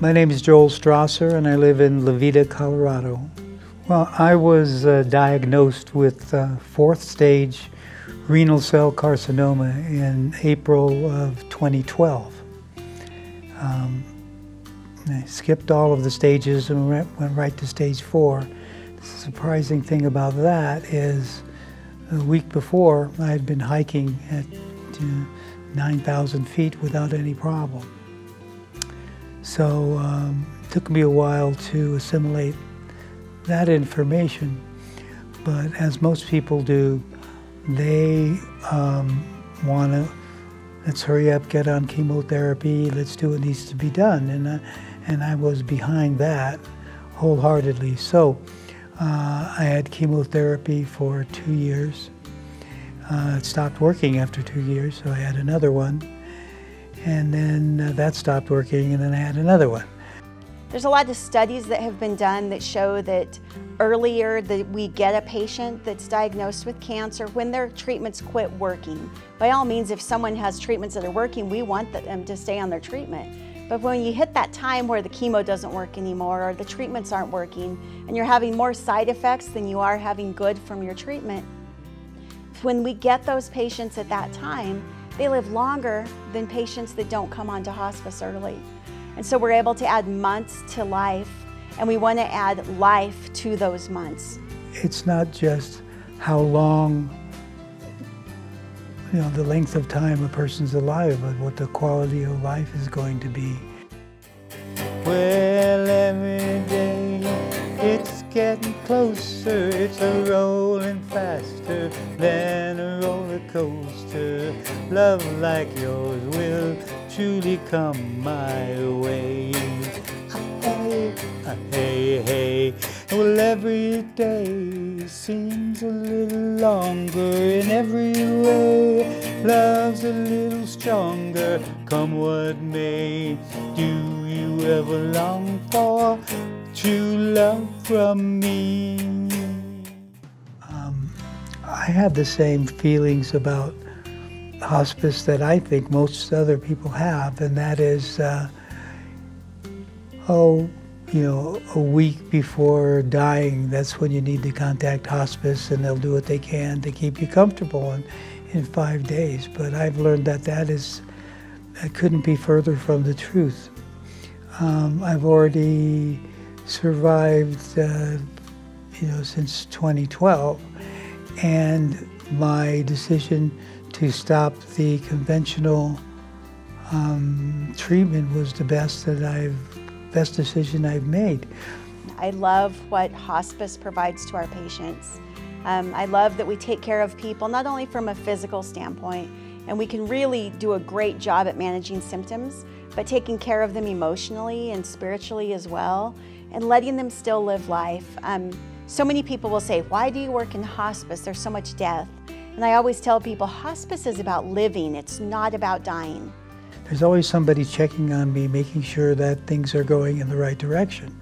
My name is Joel Strasser and I live in La Vida, Colorado. Well, I was diagnosed with fourth stage renal cell carcinoma in April of 2012. I skipped all of the stages and went right to stage 4. The surprising thing about that is a week before I had been hiking at 9,000 feet without any problem. So it took me a while to assimilate that information, but as most people do, they want to, let's hurry up, get on chemotherapy, let's do what needs to be done, and I was behind that wholeheartedly. So I had chemotherapy for 2 years. It stopped working after 2 years, so I had another one. And then that stopped working, and then I had another one. There's a lot of studies that have been done that show that earlier that we get a patient that's diagnosed with cancer when their treatments quit working. By all means, if someone has treatments that are working, we want them to stay on their treatment. But when you hit that time where the chemo doesn't work anymore or the treatments aren't working and you're having more side effects than you are having good from your treatment, when we get those patients at that time, they live longer than patients that don't come onto hospice early. And so we're able to add months to life, and we want to add life to those months. It's not just how long, the length of time a person's alive, but what the quality of life is going to be. Well, every day it's getting closer, it's a rolling faster than a roller coaster. Love like yours will truly come my way. Hey, hey, hey. Well, every day seems a little longer in every way. Love's a little stronger, come what may. Do you ever long for true love from me? I had the same feelings about hospice that I think most other people have, and that is, a week before dying, that's when you need to contact hospice, and they'll do what they can to keep you comfortable in 5 days. But I've learned that that couldn't be further from the truth. I've already survived, since 2012, and my decision to stop the conventional treatment was the best decision I've made. I love what hospice provides to our patients. I love that we take care of people not only from a physical standpoint, and we can really do a great job at managing symptoms, but taking care of them emotionally and spiritually as well, and letting them still live life. So many people will say, why do you work in hospice? There's so much death. And I always tell people, hospice is about living, it's not about dying. There's always somebody checking on me, making sure that things are going in the right direction.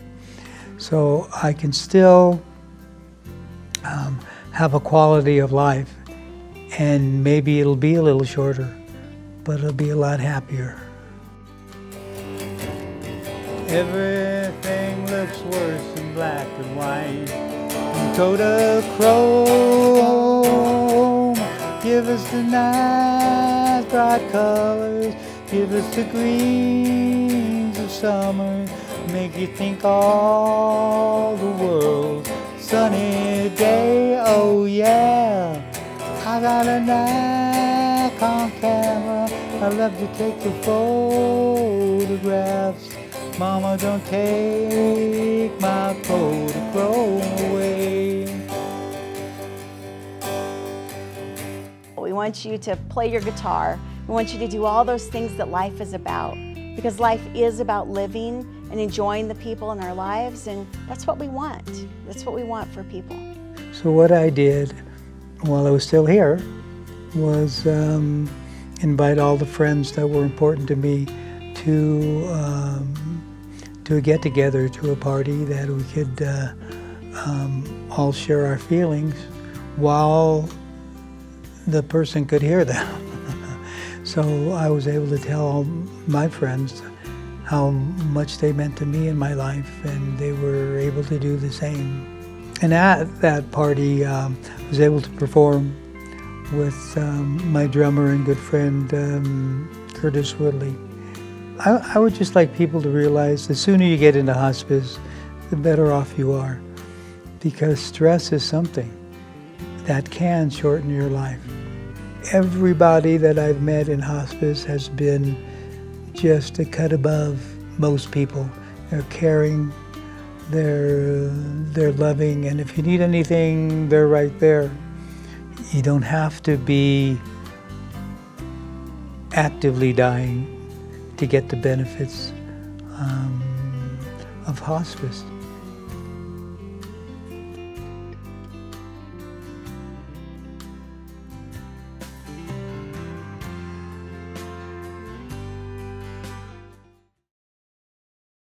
So I can still have a quality of life, and maybe it'll be a little shorter, but it'll be a lot happier. Everything looks worse in black and white. Kodachrome, give us the nice bright colors, give us the greens of summer, make you think all the world's sunny day. Oh yeah, I got a Nikon camera, I love to take the photographs. Mama, don't take my Kodachrome away. We want you to play your guitar. We want you to do all those things that life is about, because life is about living and enjoying the people in our lives, and that's what we want. That's what we want for people. So what I did while I was still here was invite all the friends that were important to me to a get-together, to a party that we could all share our feelings while the person could hear them. So I was able to tell all my friends how much they meant to me in my life, and they were able to do the same. And at that party, I was able to perform with my drummer and good friend, Curtis Woodley. I would just like people to realize the sooner you get into hospice, the better off you are, because stress is something that can shorten your life. Everybody that I've met in hospice has been just a cut above most people. They're caring, they're loving, and if you need anything, they're right there. You don't have to be actively dying to get the benefits of hospice.